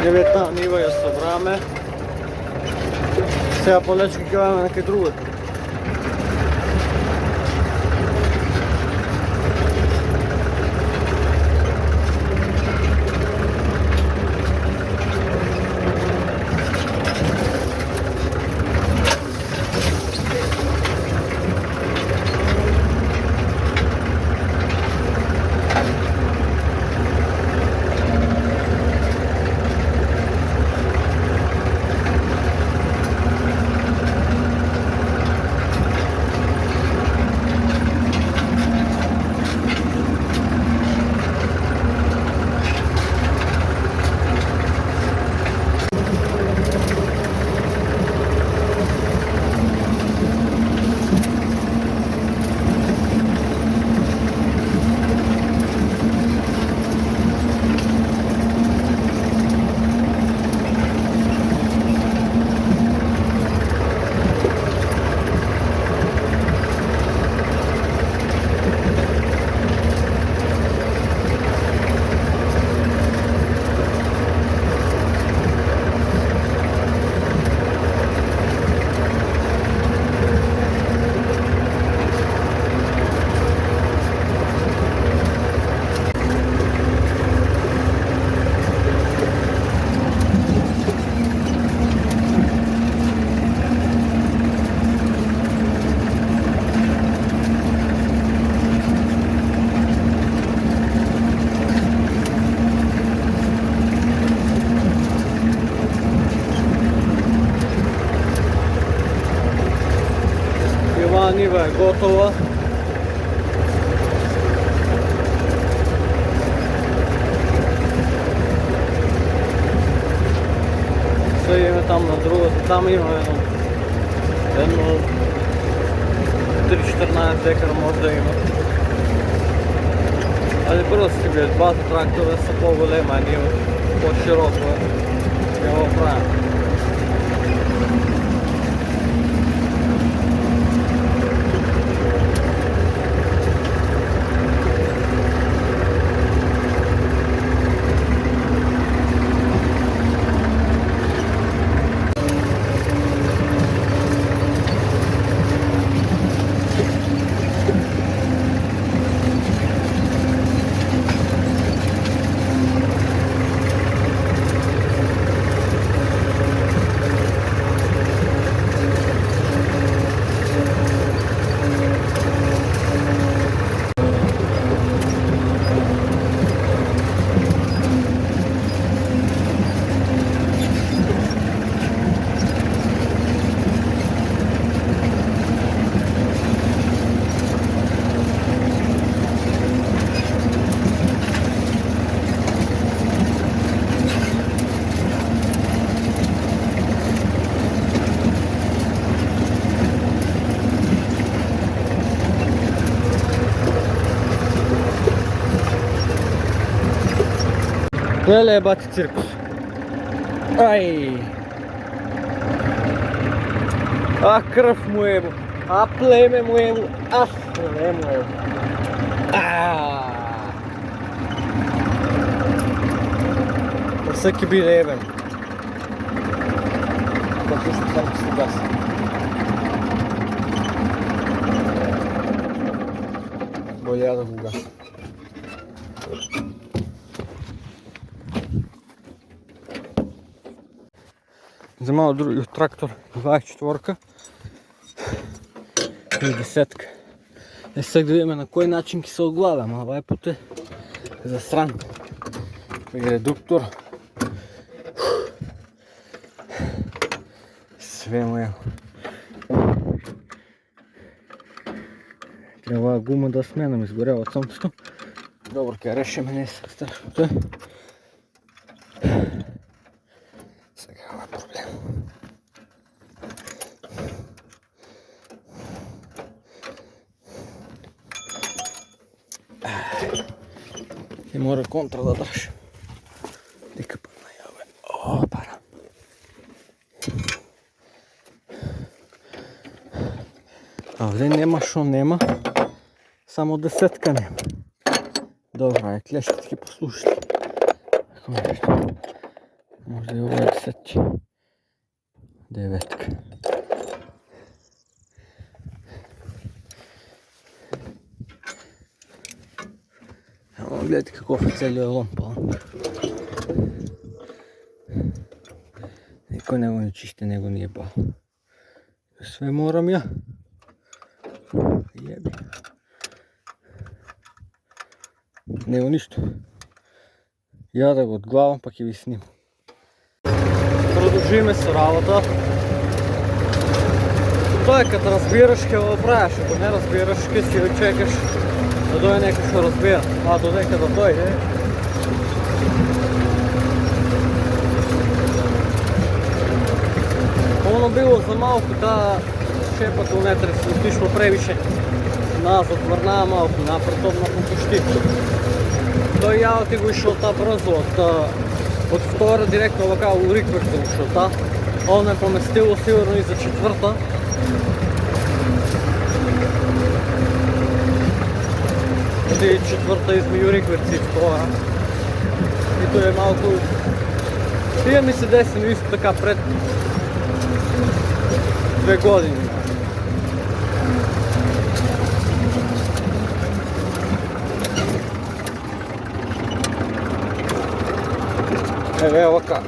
Клевета нива я събраме. Сега полечко киваме на къде друга. Нива е готова. Сега имаме там на другата, там има едно 3-14 декара може да има. Ali prosti bi, двата трактора са по-голема, а ние по-широко не го правим. Леле, бати циркус. Ай! А кръв му е, а племе му е, а племе му е. Всеки би левен. Какво ще стане с газ? Боля да го газ. Вземал други трактор 24-ка и 10-ка. Е сега да видим на кой начин ги се оглавя, ама вайпът е засран. И редуктор. Све му е. Трябва гума да сменам, изгорява от слънцето. Добър, ке решим, не е страшното е. Сега е проблем. И мора контра да даш. Дека път наяве. О, пара. Овде нема шо нема. Само 10-ка нема. Добра, клешките ги послушайте. Možda je ovo 10. Devetka. Evo gledajte kako oficelio je lom pao. Niko ne voli čiste nego nije pao. Sve moram ja. Jebi. Nema ništa. Ja da ga odglavam pa ќе ви снимам. Продължиме с работа. Той като разбираш ќе го правиш, ако не разбираш ќе си го чекаш да дойде некој што разбира. А додека да дойде. Ono bilo za малко та шепата унетре се отишло превише назад, върна малко напред, обратно почти. Той ява ти го išao та brzo od втора директно вака у риквърта ушao та. Он е поместило сигурно и за четвърта. И четвърта измеju риквърци и втора. И той е малко... Тия ми се десено исто така пред 2 години. Evo ovaka.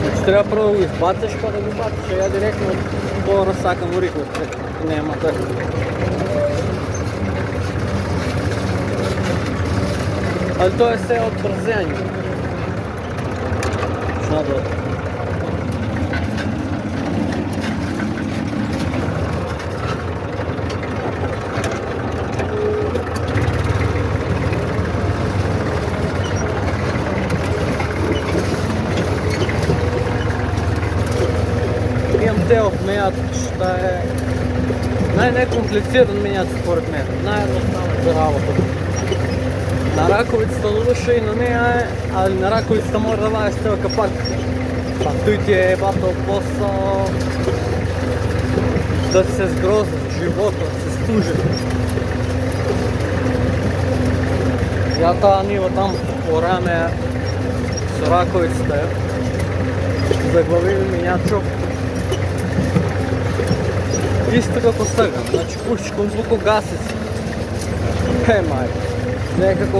Znači treba prvo ga izbaceš pa da ga baciš, a ja direktno to rasakam u rikvrt, nema tako. Ali to je sve od brzenja. Znači от менят, що е най-некомплициран менят според мен, най-едноставен за работа. На раковицата луша и на нея е, али на раковицата може да вадиш цел капак. А той ти е батъл посъл да се сгрозва живота, да се стужи. Я тая нива там по раме с раковицата е, заглавили менячо. Isto kako сега, znači puščikom zvukogasici. Majko, nekako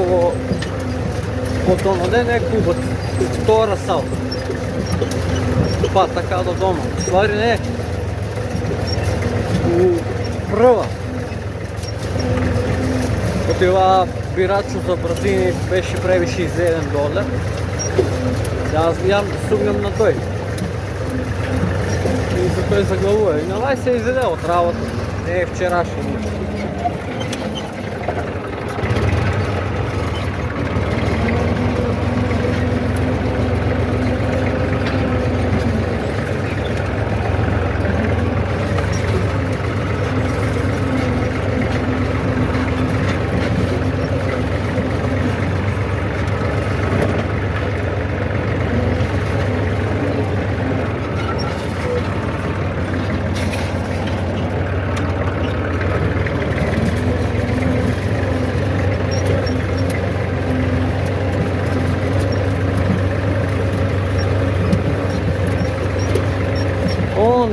od ono, ne neku od втора сал. Pa така do doma, u stvari ne. U prva. Отива бирачо за бrzini беше превише из $1. Аз ям да стигнем на той. И за той заглавува. И навай се изеде от работа. Не е вчерашно.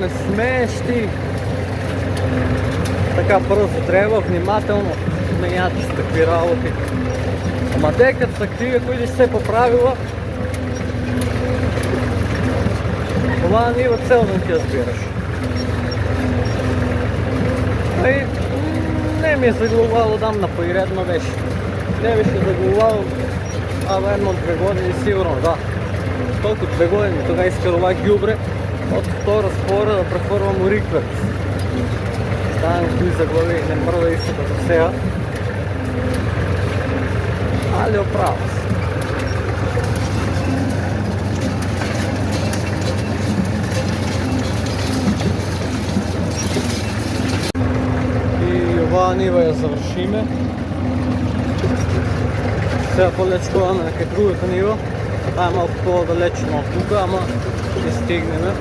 Не смееш ти. Така бързо трябва, внимателно меняти с такви работи. Ама те като са такива, които се поправила, това не има цел да ти разбираш. И не ми е заглавало дам на поиредно беше. Не беше заглавало, едно 2 години сигурно, да. Толкова 2 години, тога изкарова гюбре. От втора спора да прехвървам у риквърт. Ставам кои заглави, не мрда иска до сега. Ali oprava se. И ова нива я завършиме. Сега по-лечковаме на къде другата нива. Това е малко по-далечно от тук, ама ще стигнем.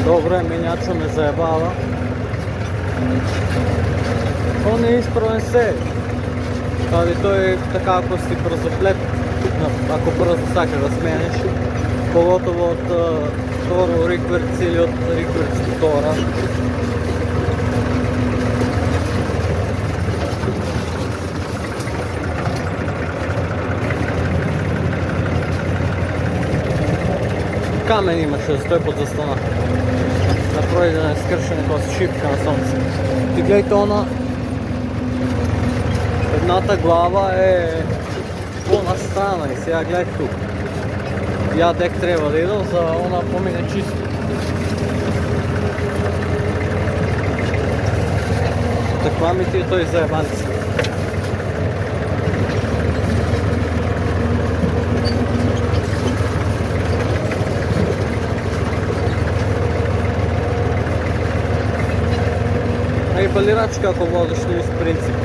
Dobro je, menjačo me zajebava. On je ispraven sej. Ali to je така, ако си бързоплет, ако бързо всякога сменеш, поgotovo от второ рикверц или от рикверц втора. Камен имаше да стои под застана. Направи да не скършене коса шипка на слънце. Ти гледайте она. Едната глава е по-на страна и сега гледай тук. Я дек трябва да идам, за она помине чисто. Таква ми ти е той заебанец. И балирачка, ако водиш с принцип.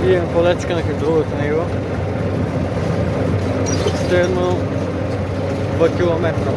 Имам колечка на другото него. Средно 2 километра.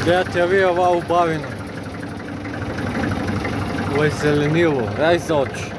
Гледате ви ова убавина. Ovo je zelenilo, raj za oči.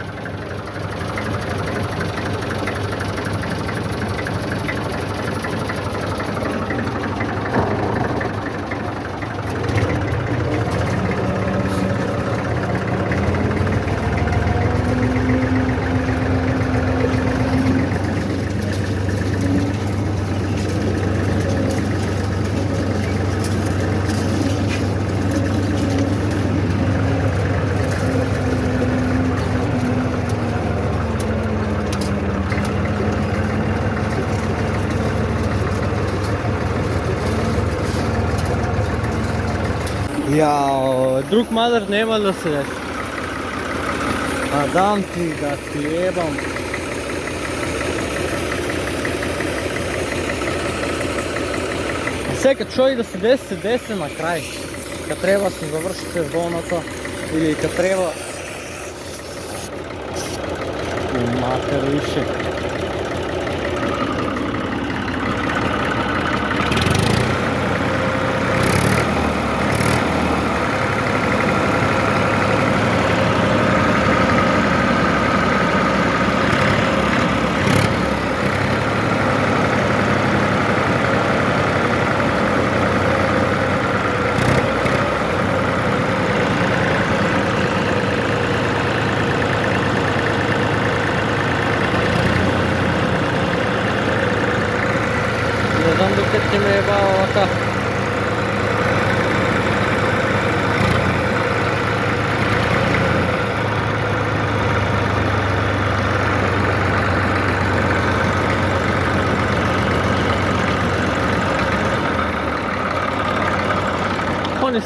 Jao, drug madar nema da se desi. A dam ti da ti jebam. Все kad čovjek da se desi na kraj. Kad treba se završiti sezoната ili kad treba... Mater više.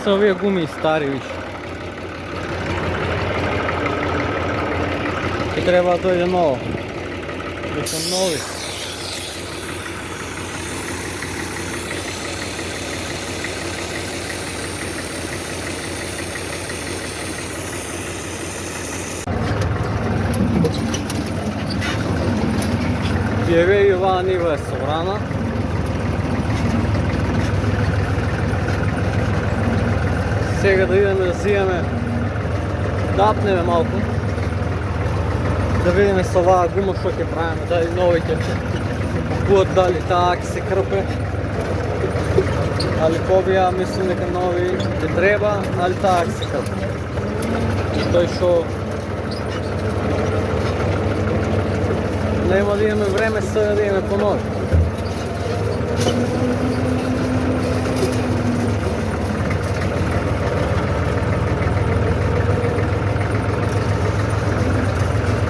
са овие гуми стари, виж. И трябва да дойде ново. Да са нови. Еве и оваа нива е собрана. Сега да идеме да взимаме, да апнеме малко, да видиме с оваа гума што ќе правиме, дали новите купуват, дали таа ќе се крпе, али побија мислим дека нови ќе треба, али таа ќе се крпе. Тој што нема да имаме време сега да имаме по нови.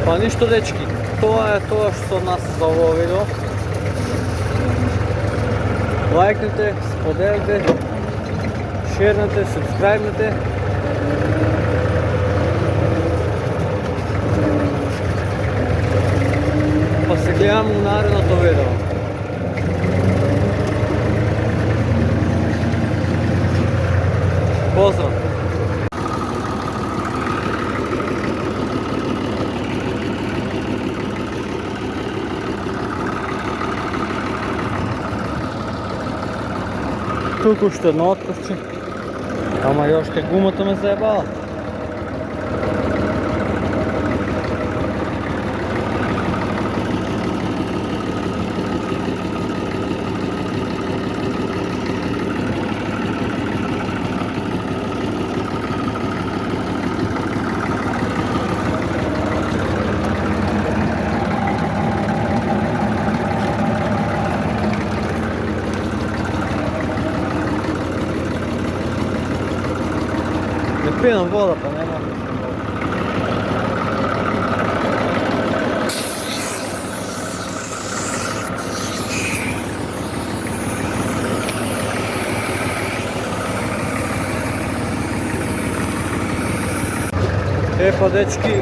Па ништо, дечки, тоа е тоа што од нас за ово видео. Лајкнете, споделите, шернете, субскрайбнете. Па се гледаме у наредното видео. Поздрав! Тук още едно откъвче. Ама и още гумата ме заебала. Не пинам вода, па нема. Па, дечки,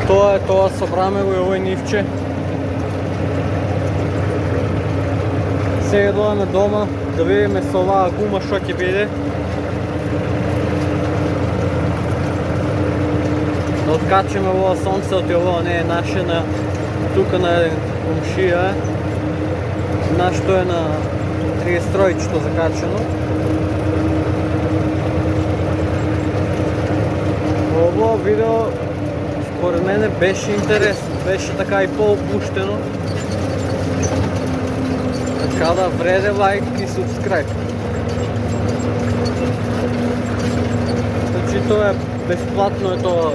тоа е тоа, събраме го и овој нивче. Сега дојдеме дома да видиме со оваа гума што ќе биде. Да откачаме оваа сонцето и оваа не е наше, тука на еден комшија е. Нашето е на 33-чето закачено. Ово видео според мене беше интересно, беше така и по-опуштено. Така да вреде лайк и субскрайб. Значи то е безплатно, е това.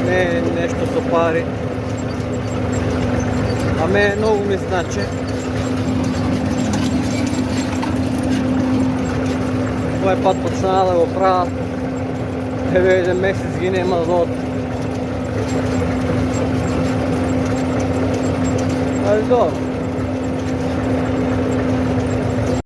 Не е нещо со пари. А мене много ми значи. Ovaj put počinala da go pravila. Evo jedan mesec gi nema zlot. Ali dobro.